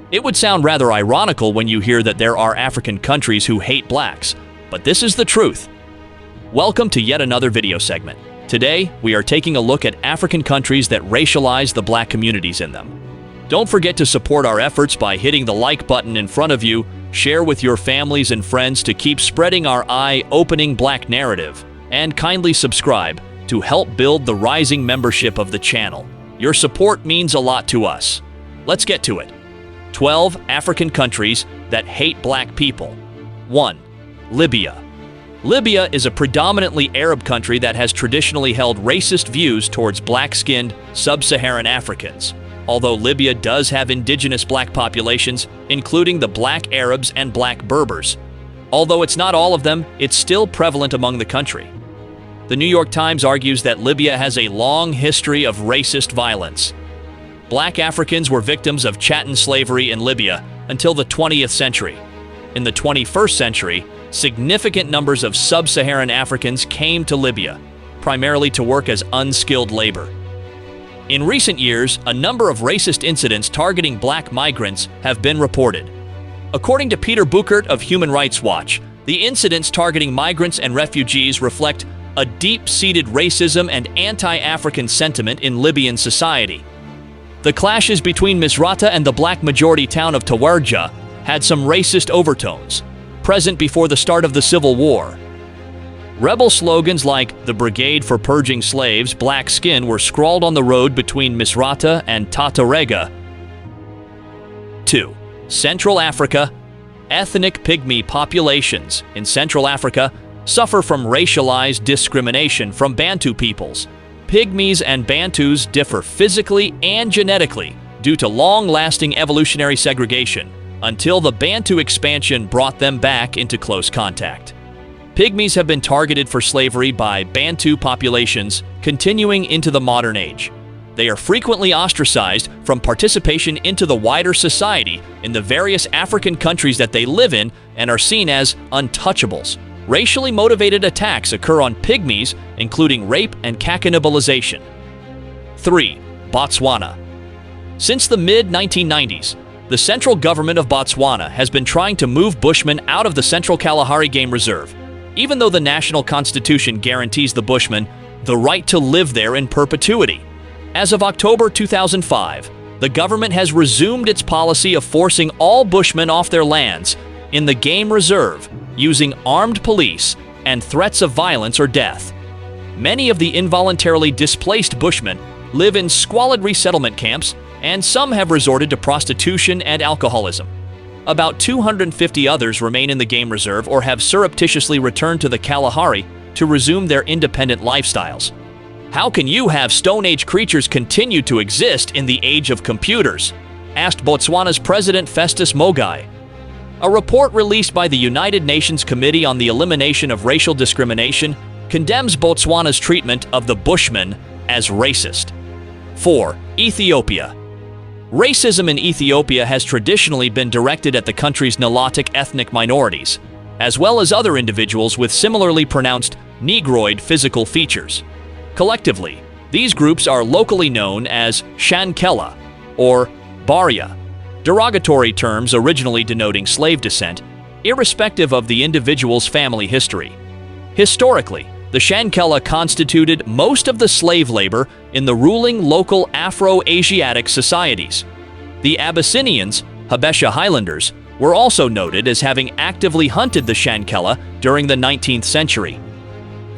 It would sound rather ironical when you hear that there are African countries who hate blacks, but this is the truth. Welcome to yet another video segment. Today, we are taking a look at African countries that racialize the black communities in them. Don't forget to support our efforts by hitting the like button in front of you, share with your families and friends to keep spreading our eye-opening black narrative, and kindly subscribe to help build the rising membership of the channel. Your support means a lot to us. Let's get to it. 12 African countries that hate black people. 1. Libya. Libya is a predominantly Arab country that has traditionally held racist views towards black-skinned, sub-Saharan Africans. Although Libya does have indigenous black populations, including the black Arabs and black Berbers. Although it's not all of them, it's still prevalent among the country. The New York Times argues that Libya has a long history of racist violence. Black Africans were victims of chattel slavery in Libya until the 20th century. In the 21st century, significant numbers of sub-Saharan Africans came to Libya, primarily to work as unskilled labor. In recent years, a number of racist incidents targeting black migrants have been reported. According to Peter Buchert of Human Rights Watch, the incidents targeting migrants and refugees reflect a deep-seated racism and anti-African sentiment in Libyan society. The clashes between Misrata and the black-majority town of Tawarja had some racist overtones, present before the start of the Civil War. Rebel slogans like "The Brigade for Purging Slaves, Black Skin" were scrawled on the road between Misrata and Tatarega. 2. Central Africa. Ethnic Pygmy populations in Central Africa suffer from racialized discrimination from Bantu peoples. Pygmies and Bantus differ physically and genetically due to long-lasting evolutionary segregation, until the Bantu expansion brought them back into close contact. Pygmies have been targeted for slavery by Bantu populations continuing into the modern age. They are frequently ostracized from participation into the wider society in the various African countries that they live in and are seen as untouchables. Racially motivated attacks occur on Pygmies, including rape and cannibalization. 3. Botswana. Since the mid-1990s, the central government of Botswana has been trying to move Bushmen out of the Central Kalahari Game Reserve, even though the national constitution guarantees the Bushmen the right to live there in perpetuity. As of October 2005, the government has resumed its policy of forcing all Bushmen off their lands in the game reserve using armed police and threats of violence or death. Many of the involuntarily displaced Bushmen live in squalid resettlement camps, and some have resorted to prostitution and alcoholism. About 250 others remain in the game reserve or have surreptitiously returned to the Kalahari to resume their independent lifestyles. How can you have Stone Age creatures continue to exist in the age of computers? Asked Botswana's President Festus Mogae. A report released by the United Nations Committee on the Elimination of Racial Discrimination condemns Botswana's treatment of the Bushmen as racist. 4. Ethiopia. Racism in Ethiopia has traditionally been directed at the country's Nilotic ethnic minorities, as well as other individuals with similarly pronounced Negroid physical features. Collectively, these groups are locally known as Shankela or Baria, derogatory terms originally denoting slave descent, irrespective of the individual's family history. Historically, the Shankela constituted most of the slave labor in the ruling local Afro-Asiatic societies. The Abyssinians, Habesha Highlanders, were also noted as having actively hunted the Shankela during the 19th century.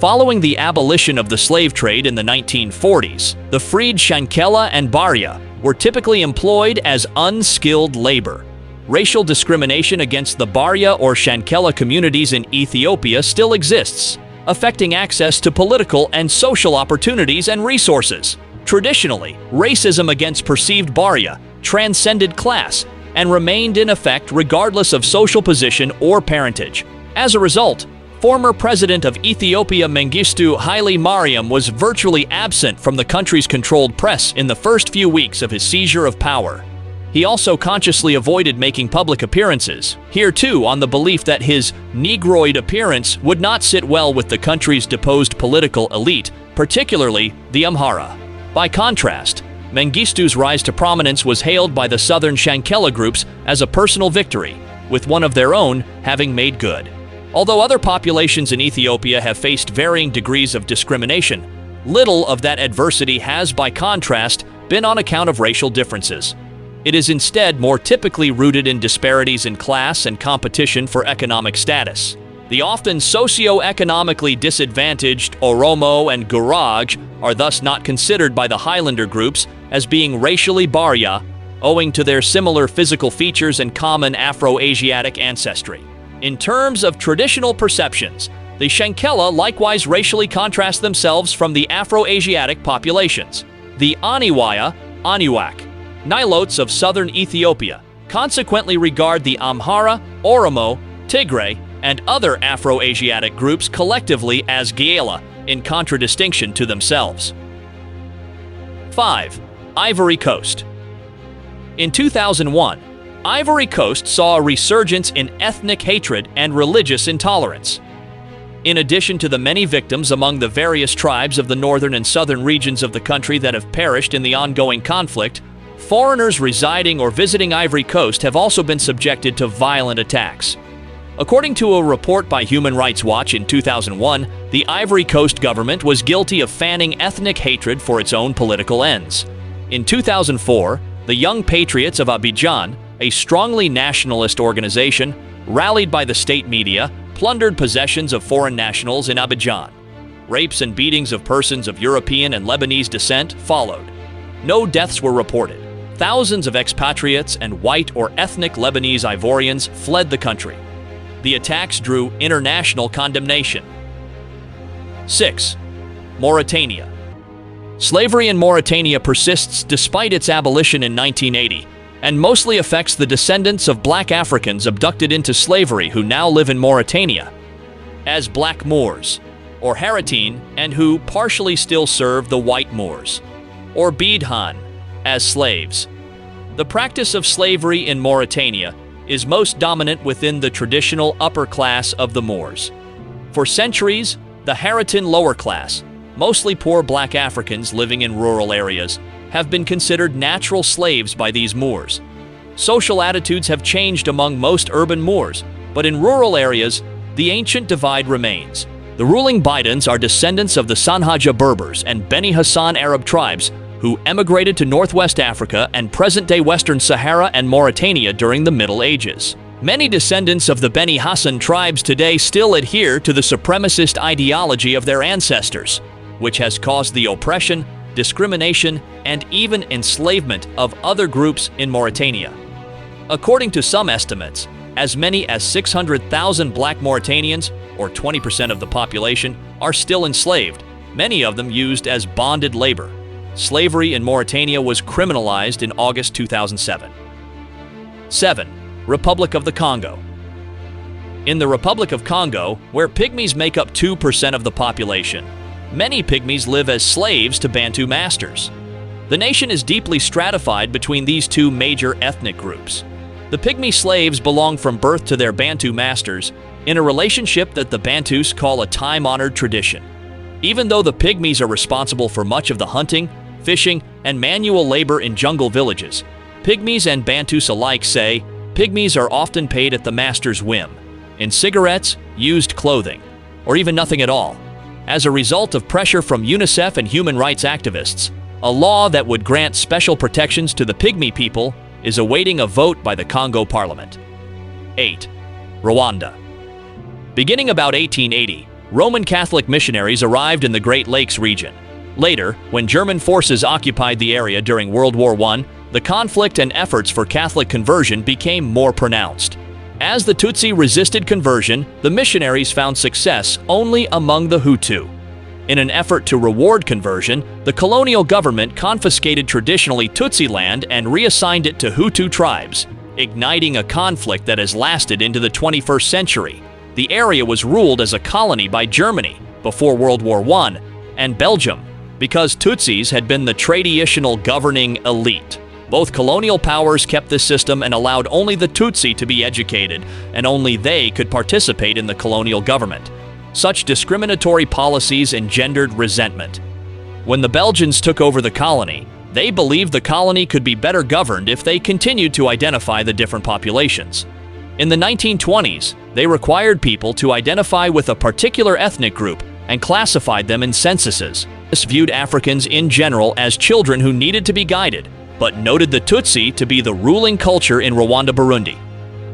Following the abolition of the slave trade in the 1940s, the freed Shankela and Baria were typically employed as unskilled labor. Racial discrimination against the Baria or Shankela communities in Ethiopia still exists, affecting access to political and social opportunities and resources. Traditionally, racism against perceived Baria transcended class and remained in effect regardless of social position or parentage. As a result, former President of Ethiopia Mengistu Haile Mariam was virtually absent from the country's controlled press in the first few weeks of his seizure of power. He also consciously avoided making public appearances, here too on the belief that his Negroid appearance would not sit well with the country's deposed political elite, particularly the Amhara. By contrast, Mengistu's rise to prominence was hailed by the southern Shankela groups as a personal victory, with one of their own having made good. Although other populations in Ethiopia have faced varying degrees of discrimination, little of that adversity has, by contrast, been on account of racial differences. It is instead more typically rooted in disparities in class and competition for economic status. The often socio-economically disadvantaged Oromo and Gurage are thus not considered by the Highlander groups as being racially Barya, owing to their similar physical features and common Afro-Asiatic ancestry. In terms of traditional perceptions, the Shankela likewise racially contrast themselves from the Afro-Asiatic populations. The Aniwaya, Aniwak, Nilotes of southern Ethiopia consequently regard the Amhara, Oromo, Tigray, and other Afro-Asiatic groups collectively as Giela, in contradistinction to themselves. 5. Ivory Coast. In 2001, Ivory Coast saw a resurgence in ethnic hatred and religious intolerance. In addition to the many victims among the various tribes of the northern and southern regions of the country that have perished in the ongoing conflict, foreigners residing or visiting Ivory Coast have also been subjected to violent attacks. According to a report by Human Rights Watch in 2001, the Ivory Coast government was guilty of fanning ethnic hatred for its own political ends. In 2004, the Young Patriots of Abidjan, a strongly nationalist organization, rallied by the state media, plundered possessions of foreign nationals in Abidjan. Rapes and beatings of persons of European and Lebanese descent followed. No deaths were reported. Thousands of expatriates and white or ethnic Lebanese Ivorians fled the country. The attacks drew international condemnation. 6. Mauritania. Slavery in Mauritania persists despite its abolition in 1980, and mostly affects the descendants of black Africans abducted into slavery who now live in Mauritania as black Moors, or Haratine, and who partially still serve the white Moors, or Bidhan, as slaves. The practice of slavery in Mauritania is most dominant within the traditional upper class of the Moors. For centuries, the Haratine lower class, mostly poor black Africans living in rural areas, have been considered natural slaves by these Moors. Social attitudes have changed among most urban Moors, but in rural areas, the ancient divide remains. The ruling Bidans are descendants of the Sanhaja Berbers and Beni Hassan Arab tribes who emigrated to northwest Africa and present-day Western Sahara and Mauritania during the Middle Ages. Many descendants of the Beni Hassan tribes today still adhere to the supremacist ideology of their ancestors, which has caused the oppression, discrimination, and even enslavement of other groups in Mauritania. According to some estimates, as many as 600,000 black Mauritanians, or 20% of the population, are still enslaved, many of them used as bonded labor. Slavery in Mauritania was criminalized in August 2007. 7. Republic of the Congo. In the Republic of Congo, where Pygmies make up 2% of the population, many Pygmies live as slaves to Bantu masters. The nation is deeply stratified between these two major ethnic groups. The Pygmy slaves belong from birth to their Bantu masters in a relationship that the Bantus call a time-honored tradition. Even though the Pygmies are responsible for much of the hunting, fishing, and manual labor in jungle villages, Pygmies and Bantus alike say Pygmies are often paid at the master's whim, in cigarettes, used clothing, or even nothing at all. As a result of pressure from UNICEF and human rights activists, a law that would grant special protections to the Pygmy people is awaiting a vote by the Congo Parliament. 8. Rwanda. Beginning about 1880, Roman Catholic missionaries arrived in the Great Lakes region. Later, when German forces occupied the area during World War I, the conflict and efforts for Catholic conversion became more pronounced. As the Tutsi resisted conversion, the missionaries found success only among the Hutu. In an effort to reward conversion, the colonial government confiscated traditionally Tutsi land and reassigned it to Hutu tribes, igniting a conflict that has lasted into the 21st century. The area was ruled as a colony by Germany before World War I and Belgium, because Tutsis had been the traditional governing elite. Both colonial powers kept this system and allowed only the Tutsi to be educated, and only they could participate in the colonial government. Such discriminatory policies engendered resentment. When the Belgians took over the colony, They believed the colony could be better governed if they continued to identify the different populations. In the 1920s, they required people to identify with a particular ethnic group and classified them in censuses. This viewed Africans in general as children who needed to be guided, but noted the Tutsi to be the ruling culture in Rwanda-Burundi.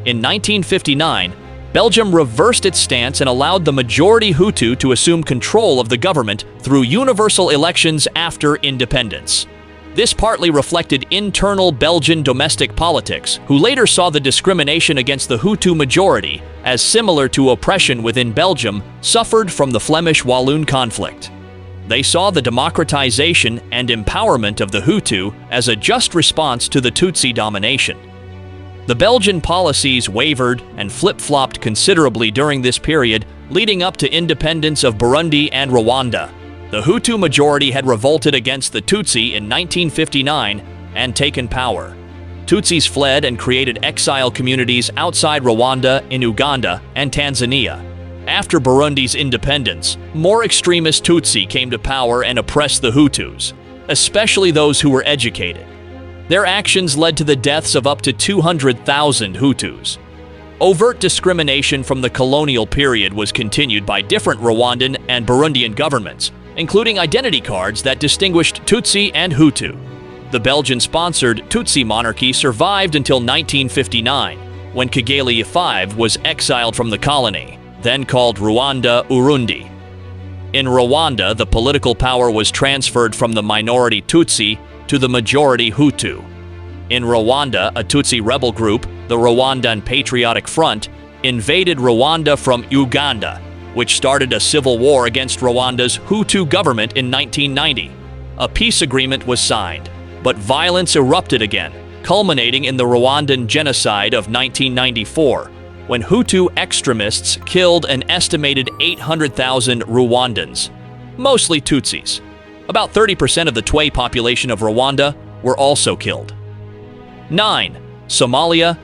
In 1959, Belgium reversed its stance and allowed the majority Hutu to assume control of the government through universal elections after independence. This partly reflected internal Belgian domestic politics, who later saw the discrimination against the Hutu majority as similar to oppression within Belgium suffered from the Flemish Walloon conflict. They saw the democratization and empowerment of the Hutu as a just response to the Tutsi domination. The Belgian policies wavered and flip-flopped considerably during this period, leading up to independence of Burundi and Rwanda. The Hutu majority had revolted against the Tutsi in 1959 and taken power. Tutsis fled and created exile communities outside Rwanda, in Uganda, and Tanzania. After Burundi's independence, more extremist Tutsi came to power and oppressed the Hutus, especially those who were educated. Their actions led to the deaths of up to 200,000 Hutus. Overt discrimination from the colonial period was continued by different Rwandan and Burundian governments, including identity cards that distinguished Tutsi and Hutu. The Belgian-sponsored Tutsi monarchy survived until 1959, when Kigali V was exiled from the colony, then called Rwanda-Urundi. In Rwanda, the political power was transferred from the minority Tutsi to the majority Hutu. In Rwanda, a Tutsi rebel group, the Rwandan Patriotic Front, invaded Rwanda from Uganda, which started a civil war against Rwanda's Hutu government in 1990. A peace agreement was signed, but violence erupted again, culminating in the Rwandan genocide of 1994, when Hutu extremists killed an estimated 800,000 Rwandans, mostly Tutsis. About 30% of the Twa population of Rwanda were also killed. 9. Somalia.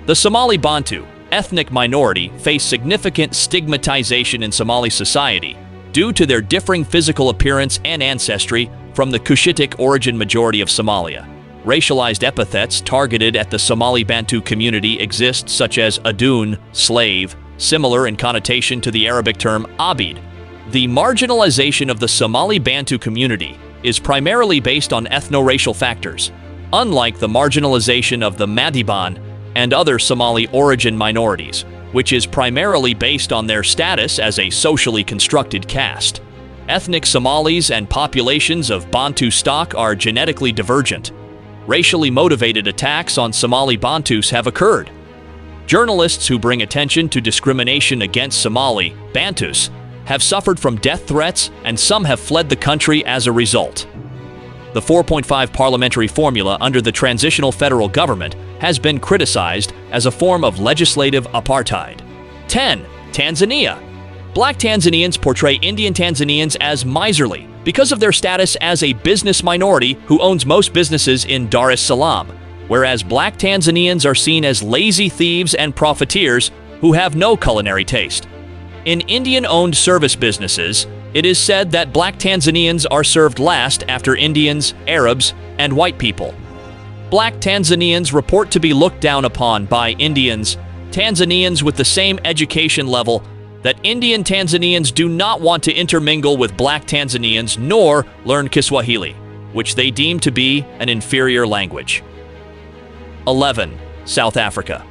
The Somali Bantu, ethnic minority, face significant stigmatization in Somali society due to their differing physical appearance and ancestry from the Cushitic origin majority of Somalia. Racialized epithets targeted at the Somali Bantu community exist, such as adun, slave, similar in connotation to the Arabic term abid. The marginalization of the Somali Bantu community is primarily based on ethno-racial factors, unlike the marginalization of the Madiban and other Somali origin minorities, which is primarily based on their status as a socially constructed caste. Ethnic Somalis and populations of Bantu stock are genetically divergent. Racially motivated attacks on Somali Bantus have occurred. Journalists who bring attention to discrimination against Somali Bantus have suffered from death threats, and some have fled the country as a result. The 4.5 parliamentary formula under the transitional federal government has been criticized as a form of legislative apartheid. 10. Tanzania. Black Tanzanians portray Indian Tanzanians as miserly because of their status as a business minority who owns most businesses in Dar es Salaam, whereas black Tanzanians are seen as lazy thieves and profiteers who have no culinary taste. In Indian-owned service businesses, it is said that black Tanzanians are served last after Indians, Arabs, and white people. Black Tanzanians report to be looked down upon by Indians, Tanzanians with the same education level, that Indian Tanzanians do not want to intermingle with black Tanzanians nor learn Kiswahili, which they deem to be an inferior language. 11. South Africa.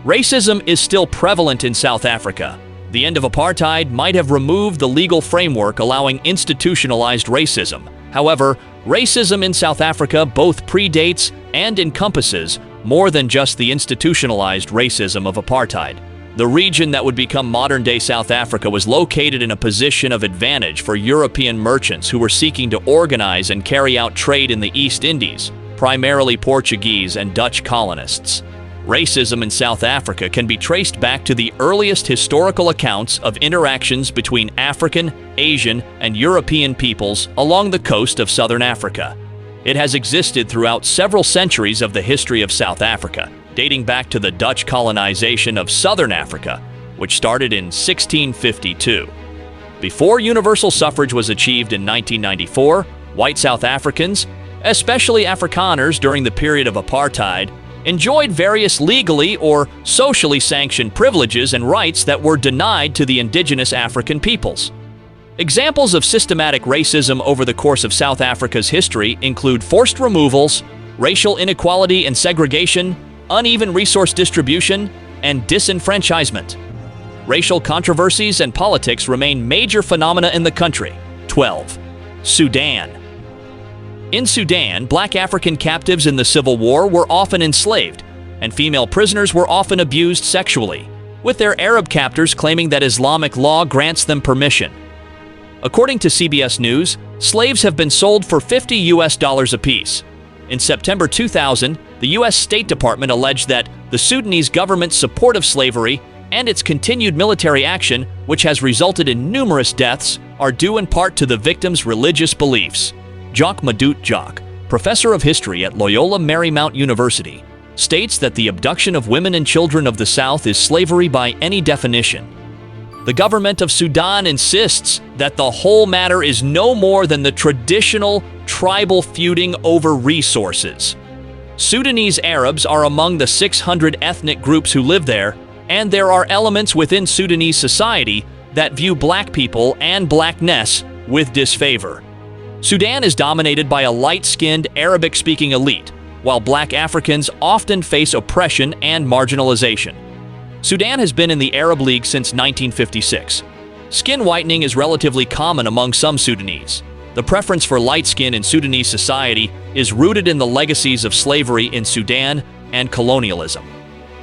Racism is still prevalent in South Africa. The end of apartheid might have removed the legal framework allowing institutionalized racism. However, racism in South Africa both predates and encompasses more than just the institutionalized racism of apartheid. The region that would become modern-day South Africa was located in a position of advantage for European merchants who were seeking to organize and carry out trade in the East Indies, primarily Portuguese and Dutch colonists. Racism in South Africa can be traced back to the earliest historical accounts of interactions between African, Asian, and European peoples along the coast of southern Africa. It has existed throughout several centuries of the history of South Africa, dating back to the Dutch colonization of southern Africa, which started in 1652. Before universal suffrage was achieved in 1994, White South Africans, especially Afrikaners during the period of apartheid, enjoyed various legally or socially sanctioned privileges and rights that were denied to the indigenous African peoples. Examples of systematic racism over the course of South Africa's history include forced removals, racial inequality and segregation, uneven resource distribution, and disenfranchisement. Racial controversies and politics remain major phenomena in the country. 12. Sudan. In Sudan, black African captives in the Civil War were often enslaved, and female prisoners were often abused sexually, with their Arab captors claiming that Islamic law grants them permission. According to CBS News, slaves have been sold for $50 apiece. In September 2000, the U.S. State Department alleged that the Sudanese government's support of slavery and its continued military action, which has resulted in numerous deaths, are due in part to the victims' religious beliefs. Jacques Madut, professor of history at Loyola Marymount University, states that the abduction of women and children of the South is slavery by any definition. The government of Sudan insists that the whole matter is no more than the traditional tribal feuding over resources. Sudanese Arabs are among the 600 ethnic groups who live there, and there are elements within Sudanese society that view black people and blackness with disfavor. Sudan is dominated by a light-skinned, Arabic-speaking elite, while black Africans often face oppression and marginalization. Sudan has been in the Arab League since 1956. Skin whitening is relatively common among some Sudanese. The preference for light skin in Sudanese society is rooted in the legacies of slavery in Sudan and colonialism.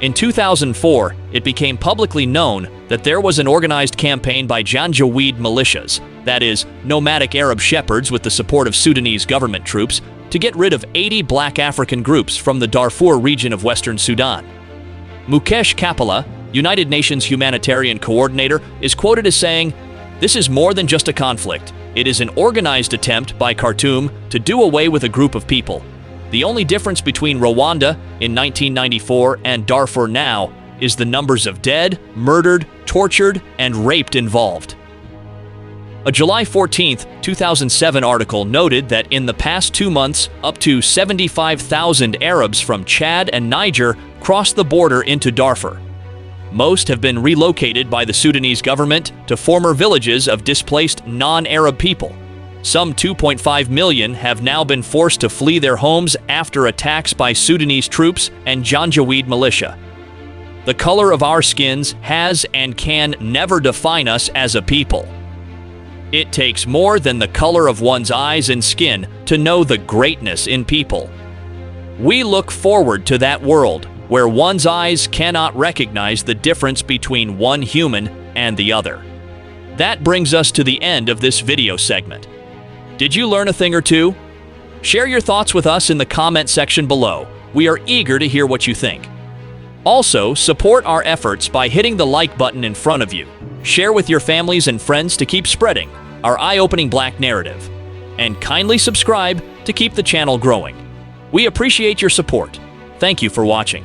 In 2004, it became publicly known that there was an organized campaign by Janjaweed militias, that is, nomadic Arab shepherds with the support of Sudanese government troops, to get rid of 80 black African groups from the Darfur region of Western Sudan. Mukesh Kapila, United Nations humanitarian coordinator, is quoted as saying, "This is more than just a conflict. It is an organized attempt by Khartoum to do away with a group of people. The only difference between Rwanda in 1994 and Darfur now is the numbers of dead, murdered, tortured, and raped involved." A July 14, 2007 article noted that in the past 2 months, up to 75,000 Arabs from Chad and Niger crossed the border into Darfur. Most have been relocated by the Sudanese government to former villages of displaced non-Arab people. Some 2.5 million have now been forced to flee their homes after attacks by Sudanese troops and Janjaweed militia. The color of our skins has and can never define us as a people. It takes more than the color of one's eyes and skin to know the greatness in people. We look forward to that world where one's eyes cannot recognize the difference between one human and the other. That brings us to the end of this video segment. Did you learn a thing or two? Share your thoughts with us in the comment section below. We are eager to hear what you think. Also, support our efforts by hitting the like button in front of you. Share with your families and friends to keep spreading our eye-opening black narrative. And kindly subscribe to keep the channel growing. We appreciate your support. Thank you for watching.